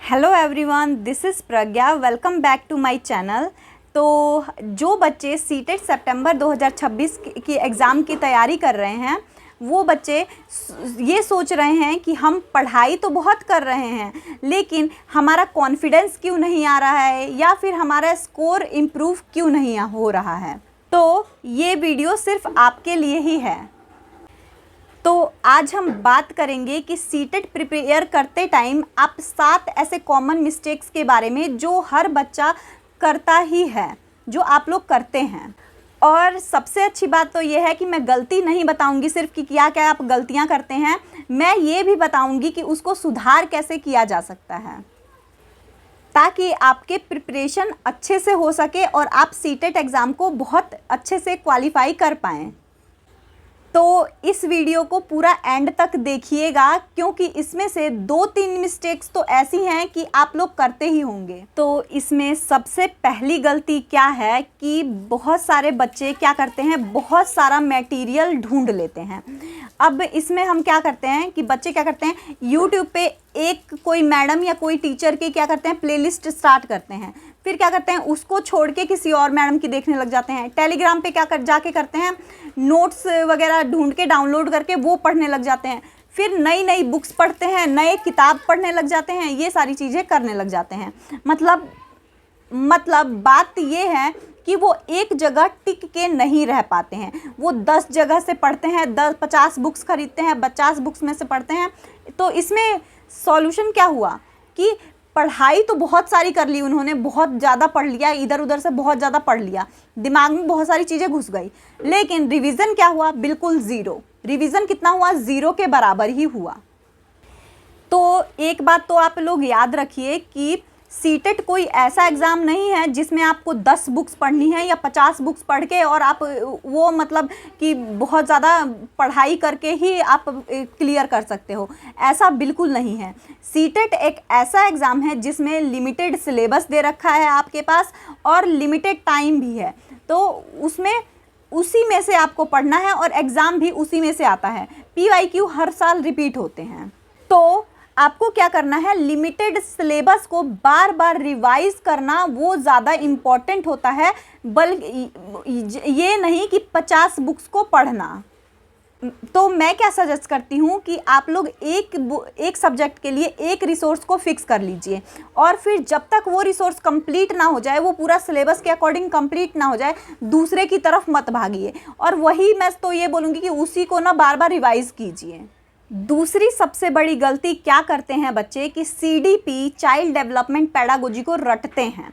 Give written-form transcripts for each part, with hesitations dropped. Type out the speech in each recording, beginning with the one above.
Hello everyone, this is Pragya. Welcome back to my channel. तो जो बच्चे सीटेट सितंबर 2026 की एग्ज़ाम की तैयारी कर रहे हैं, वो बच्चे ये सोच रहे हैं कि हम पढ़ाई तो बहुत कर रहे हैं, लेकिन हमारा कॉन्फिडेंस क्यों नहीं आ रहा है या फिर हमारा स्कोर इम्प्रूव क्यों नहीं हो रहा है। तो ये वीडियो सिर्फ आपके लिए ही है। तो आज हम बात करेंगे कि सीटेट प्रिपेयर करते टाइम आप 7 ऐसे कॉमन मिस्टेक्स के बारे में जो हर बच्चा करता ही है, जो आप लोग करते हैं। और सबसे अच्छी बात तो ये है कि मैं गलती नहीं बताऊंगी सिर्फ कि क्या क्या आप गलतियां करते हैं, मैं ये भी बताऊंगी कि उसको सुधार कैसे किया जा सकता है, ताकि आपके प्रिपरेशन अच्छे से हो सके और आप सीटेट एग्ज़ाम को बहुत अच्छे से क्वालिफाई कर पाएँ। तो इस वीडियो को पूरा एंड तक देखिएगा, क्योंकि इसमें से 2-3 मिस्टेक्स तो ऐसी हैं कि आप लोग करते ही होंगे। तो इसमें सबसे पहली गलती क्या है कि बहुत सारे बच्चे क्या करते हैं, बहुत सारा मटेरियल ढूंढ लेते हैं। अब इसमें हम क्या करते हैं कि बच्चे क्या करते हैं, यूट्यूब पे एक कोई मैडम या कोई टीचर के क्या करते हैं, प्लेलिस्ट स्टार्ट करते हैं, फिर क्या करते हैं उसको छोड़ के किसी और मैडम की देखने लग जाते हैं। टेलीग्राम पे क्या जाके करते हैं, नोट्स वगैरह ढूंढ के डाउनलोड करके वो पढ़ने लग जाते हैं। फिर नई नई बुक्स पढ़ते हैं, नए किताब पढ़ने लग जाते हैं, ये सारी चीज़ें करने लग जाते हैं। मतलब बात ये है कि वो एक जगह टिक के नहीं रह पाते हैं। वो 10 जगह से पढ़ते हैं, 50 बुक्स खरीदते हैं, 50 बुक्स में से पढ़ते हैं। तो इसमें सॉल्यूशन क्या हुआ कि पढ़ाई तो बहुत सारी कर ली उन्होंने, बहुत ज़्यादा पढ़ लिया, इधर उधर से बहुत ज़्यादा पढ़ लिया, दिमाग में बहुत सारी चीज़ें घुस गई, लेकिन रिवीजन क्या हुआ, बिल्कुल ज़ीरो। रिवीजन कितना हुआ, ज़ीरो के बराबर ही हुआ। तो एक बात तो आप लोग याद रखिए कि सीटेट कोई ऐसा एग्ज़ाम नहीं है जिसमें आपको 10 बुक्स पढ़नी है या 50 बुक्स पढ़ के और आप वो मतलब कि बहुत ज़्यादा पढ़ाई करके ही आप क्लियर कर सकते हो, ऐसा बिल्कुल नहीं है। सीटेट एक ऐसा एग्ज़ाम है जिसमें लिमिटेड सिलेबस दे रखा है आपके पास और लिमिटेड टाइम भी है। तो उसमें उसी में से आपको पढ़ना है और एग्ज़ाम भी उसी में से आता है। PYQ हर साल रिपीट होते हैं। तो आपको क्या करना है, लिमिटेड सिलेबस को बार बार रिवाइज करना वो ज़्यादा इम्पॉर्टेंट होता है, बल्कि ये नहीं कि 50 बुक्स को पढ़ना। तो मैं क्या सजेस्ट करती हूँ कि आप लोग एक सब्जेक्ट के लिए एक रिसोर्स को फिक्स कर लीजिए, और फिर जब तक वो रिसोर्स कंप्लीट ना हो जाए, वो पूरा सिलेबस के अकॉर्डिंग कंप्लीट ना हो जाए, दूसरे की तरफ मत भागिए। और वही मैं तो ये बोलूँगी कि उसी को ना बार बार रिवाइज कीजिए। दूसरी सबसे बड़ी गलती क्या करते हैं बच्चे कि CDP चाइल्ड डेवलपमेंट पैडागोजी को रटते हैं।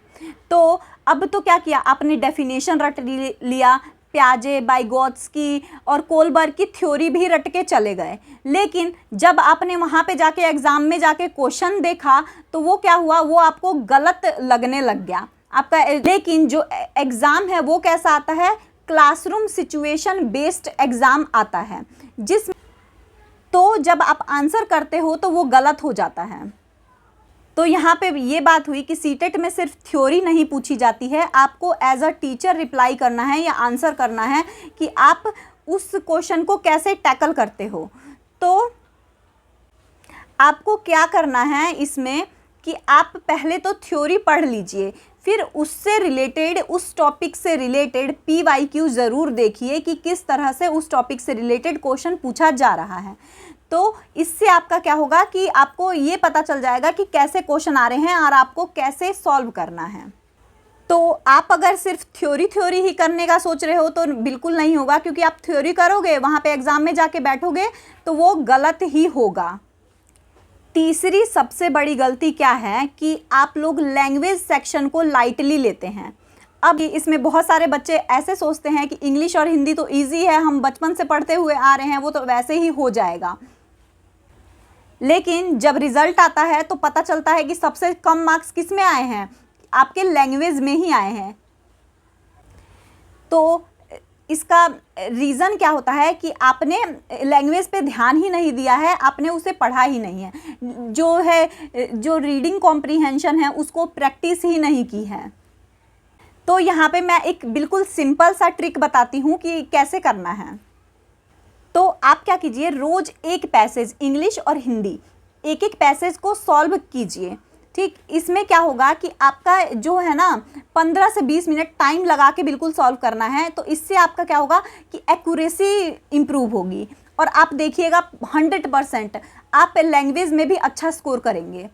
तो अब तो क्या किया, आपने डेफिनेशन रट लिया, प्याजे, वाइगोत्स्की और कोलबर्ग की थ्योरी भी रट के चले गए, लेकिन जब आपने वहाँ पे जाके एग्ज़ाम में जाके क्वेश्चन देखा तो वो क्या हुआ, वो आपको गलत लगने लग गया आपका। लेकिन जो एग्ज़ाम है वो कैसा आता है, क्लासरूम सिचुएशन बेस्ड एग्ज़ाम आता है, तो जब आप आंसर करते हो तो वो गलत हो जाता है। तो यहाँ पे ये बात हुई कि सीटेट में सिर्फ थ्योरी नहीं पूछी जाती है, आपको एज अ टीचर रिप्लाई करना है या आंसर करना है कि आप उस क्वेश्चन को कैसे टैकल करते हो। तो आपको क्या करना है इसमें कि आप पहले तो थ्योरी पढ़ लीजिए, फिर उससे रिलेटेड, उस टॉपिक से रिलेटेड PYQ ज़रूर देखिए कि किस तरह से उस टॉपिक से रिलेटेड क्वेश्चन पूछा जा रहा है। तो इससे आपका क्या होगा कि आपको ये पता चल जाएगा कि कैसे क्वेश्चन आ रहे हैं और आपको कैसे सॉल्व करना है। तो आप अगर सिर्फ थ्योरी ही करने का सोच रहे हो तो बिल्कुल नहीं होगा, क्योंकि आप थ्योरी करोगे, वहाँ पे एग्ज़ाम में जाके बैठोगे तो वो गलत ही होगा। तीसरी सबसे बड़ी गलती क्या है कि आप लोग लैंग्वेज सेक्शन को लाइटली लेते हैं। अब इसमें बहुत सारे बच्चे ऐसे सोचते हैं कि इंग्लिश और हिंदी तो इजी है, हम बचपन से पढ़ते हुए आ रहे हैं, वो तो वैसे ही हो जाएगा। लेकिन जब रिजल्ट आता है तो पता चलता है कि सबसे कम मार्क्स किस में आए हैं, आपके लैंग्वेज में ही आए हैं। तो इसका रीज़न क्या होता है कि आपने लैंग्वेज पे ध्यान ही नहीं दिया है, आपने उसे पढ़ा ही नहीं है, जो रीडिंग कॉम्प्रीहेंशन है उसको प्रैक्टिस ही नहीं की है। तो यहाँ पे मैं एक बिल्कुल सिंपल सा ट्रिक बताती हूँ कि कैसे करना है। तो आप क्या कीजिए, रोज़ एक पैसेज, इंग्लिश और हिंदी, एक एक पैसेज को सॉल्व कीजिए। ठीक, इसमें क्या होगा कि आपका जो है ना 15 से 20 मिनट टाइम लगा के बिल्कुल सॉल्व करना है, तो इससे आपका क्या होगा कि एक्यूरेसी इम्प्रूव होगी और आप देखिएगा 100% आप लैंग्वेज में भी अच्छा स्कोर करेंगे।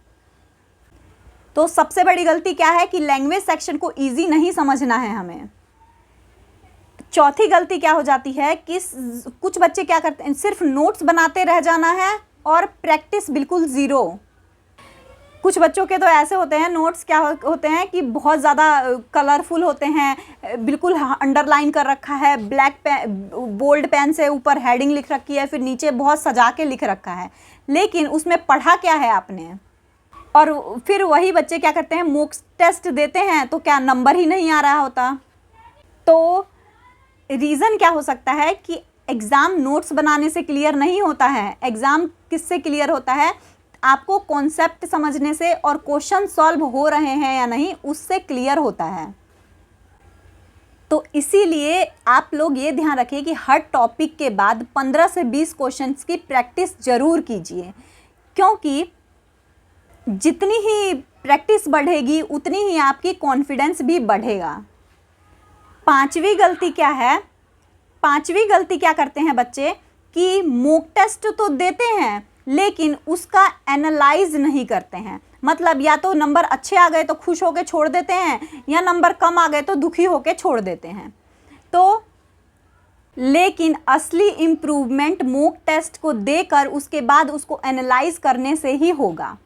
तो सबसे बड़ी गलती क्या है कि लैंग्वेज सेक्शन को इजी नहीं समझना है हमें। चौथी गलती क्या हो जाती है कि कुछ बच्चे क्या करते हैं, सिर्फ नोट्स बनाते रह जाना है और प्रैक्टिस बिल्कुल ज़ीरो। कुछ बच्चों के तो ऐसे होते हैं, नोट्स क्या होते हैं कि बहुत ज़्यादा कलरफुल होते हैं, बिल्कुल अंडरलाइन कर रखा है, बोल्ड पेन से ऊपर हेडिंग लिख रखी है, फिर नीचे बहुत सजा के लिख रखा है, लेकिन उसमें पढ़ा क्या है आपने। और फिर वही बच्चे क्या करते हैं, मॉक टेस्ट देते हैं तो क्या नंबर ही नहीं आ रहा होता। तो रीज़न क्या हो सकता है कि एग्ज़ाम नोट्स बनाने से क्लियर नहीं होता है। एग्ज़ाम किससे क्लियर होता है, आपको कॉन्सेप्ट समझने से और क्वेश्चन सॉल्व हो रहे हैं या नहीं उससे क्लियर होता है। तो इसीलिए आप लोग ये ध्यान रखिए कि हर टॉपिक के बाद 15 से 20 क्वेश्चंस की प्रैक्टिस ज़रूर कीजिए, क्योंकि जितनी ही प्रैक्टिस बढ़ेगी उतनी ही आपकी कॉन्फिडेंस भी बढ़ेगा। पांचवी गलती क्या है, पांचवी गलती क्या करते हैं बच्चे कि मॉक टेस्ट तो देते हैं लेकिन उसका एनालाइज नहीं करते हैं। मतलब या तो नंबर अच्छे आ गए तो खुश होकर छोड़ देते हैं, या नंबर कम आ गए तो दुखी होकर छोड़ देते हैं। तो लेकिन असली इम्प्रूवमेंट मॉक टेस्ट को देकर उसके बाद उसको एनालाइज करने से ही होगा,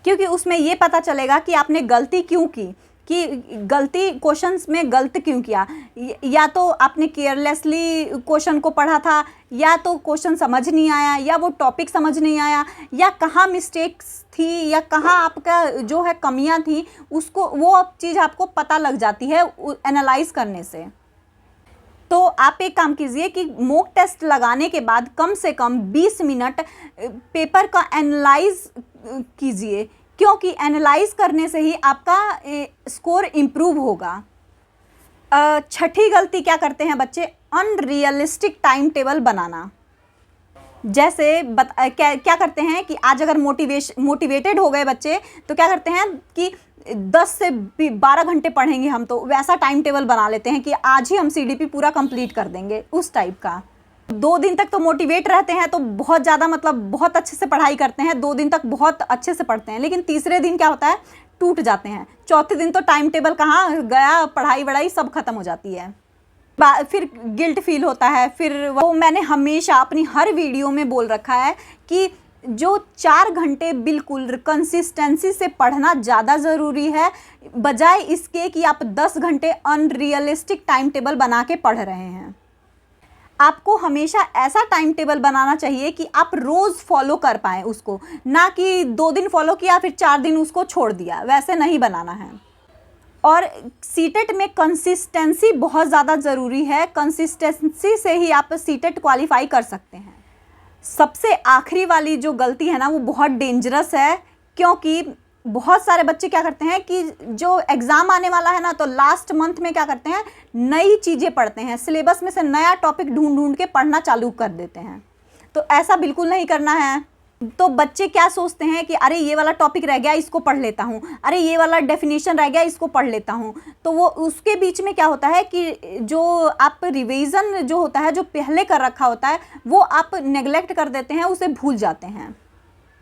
क्योंकि उसमें ये पता चलेगा कि आपने गलती क्यों की, कि गलती क्वेश्चंस में गलत क्यों किया। या तो आपने केयरलेसली क्वेश्चन को पढ़ा था, या तो क्वेश्चन समझ नहीं आया, या वो टॉपिक समझ नहीं आया, या कहाँ मिस्टेक्स थी, या कहाँ आपका जो है कमियां थी, उसको वो चीज़ आपको पता लग जाती है एनालाइज करने से। तो आप एक काम कीजिए कि मॉक टेस्ट लगाने के बाद कम से कम 20 मिनट पेपर का एनालाइज कीजिए, क्योंकि एनालाइज करने से ही आपका स्कोर इम्प्रूव होगा। छठी गलती क्या करते हैं बच्चे, अनरियलिस्टिक टाइम टेबल बनाना। जैसे क्या करते हैं कि आज अगर मोटिवेटेड हो गए बच्चे तो क्या करते हैं कि 10 से 12 घंटे पढ़ेंगे हम, तो वैसा टाइम टेबल बना लेते हैं कि आज ही हम सीडीपी पूरा कंप्लीट कर देंगे, उस टाइप का। 2 दिन तक तो मोटिवेट रहते हैं तो बहुत ज़्यादा मतलब बहुत अच्छे से पढ़ाई करते हैं, 2 दिन तक बहुत अच्छे से पढ़ते हैं, लेकिन तीसरे दिन क्या होता है, टूट जाते हैं। चौथे दिन तो टाइम टेबल कहाँ गया, पढ़ाई वढ़ाई सब खत्म हो जाती है, फिर गिल्ट फील होता है। फिर वो मैंने हमेशा अपनी हर वीडियो में बोल रखा है कि जो 4 घंटे बिल्कुल कंसिस्टेंसी से पढ़ना ज़्यादा ज़रूरी है, बजाय इसके कि आप 10 घंटे अनरियलिस्टिक टाइम टेबल बना के पढ़ रहे हैं। आपको हमेशा ऐसा टाइम टेबल बनाना चाहिए कि आप रोज़ फॉलो कर पाएँ उसको, ना कि 2 दिन फॉलो किया फिर 4 दिन उसको छोड़ दिया, वैसे नहीं बनाना है। और सीटेट में कंसिस्टेंसी बहुत ज़्यादा ज़रूरी है, कंसिस्टेंसी से ही आप सीटेट क्वालिफाई कर सकते हैं। सबसे आखिरी वाली जो गलती है ना वो बहुत डेंजरस है, क्योंकि बहुत सारे बच्चे क्या करते हैं कि जो एग्ज़ाम आने वाला है ना तो लास्ट मंथ में क्या करते हैं, नई चीज़ें पढ़ते हैं, सिलेबस में से नया टॉपिक ढूंढ के पढ़ना चालू कर देते हैं। तो ऐसा बिल्कुल नहीं करना है। तो बच्चे क्या सोचते हैं कि अरे ये वाला टॉपिक रह गया इसको पढ़ लेता हूँ, अरे ये वाला डेफिनेशन रह गया इसको पढ़ लेता हूँ। तो वो उसके बीच में क्या होता है कि जो आप रिवीजन जो होता है, जो पहले कर रखा होता है, वो आप नेग्लेक्ट कर देते हैं, उसे भूल जाते हैं।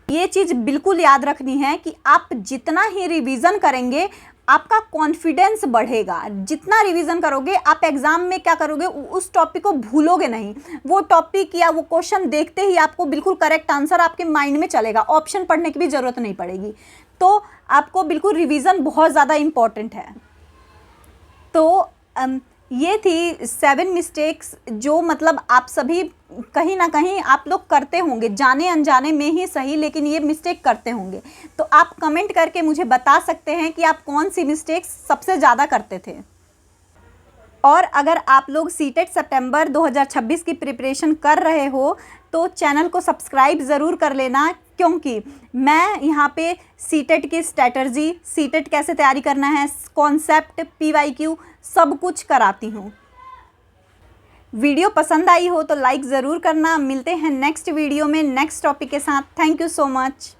ये चीज़ बिल्कुल याद रखनी है कि आप जितना ही रिवीजन करेंगे आपका कॉन्फिडेंस बढ़ेगा। जितना रिवीजन करोगे आप एग्ज़ाम में क्या करोगे, उस टॉपिक को भूलोगे नहीं। वो टॉपिक या वो क्वेश्चन देखते ही आपको बिल्कुल करेक्ट आंसर आपके माइंड में चलेगा, ऑप्शन पढ़ने की भी ज़रूरत नहीं पड़ेगी। तो आपको बिल्कुल रिवीजन बहुत ज़्यादा इम्पॉर्टेंट है। तो ये थी 7 मिस्टेक्स जो मतलब आप सभी कहीं ना कहीं आप लोग करते होंगे, जाने अनजाने में ही सही, लेकिन ये मिस्टेक करते होंगे। तो आप कमेंट करके मुझे बता सकते हैं कि आप कौन सी मिस्टेक्स सबसे ज़्यादा करते थे। और अगर आप लोग सीटेट सितंबर 2026 की प्रिपरेशन कर रहे हो तो चैनल को सब्सक्राइब ज़रूर कर लेना, क्योंकि मैं यहाँ पे सीटेट की स्ट्रैटेजी, सीटेट कैसे तैयारी करना है, कॉन्सेप्ट, PYQ सब कुछ कराती हूँ। वीडियो पसंद आई हो तो लाइक ज़रूर करना। मिलते हैं नेक्स्ट वीडियो में नेक्स्ट टॉपिक के साथ। Thank you so much.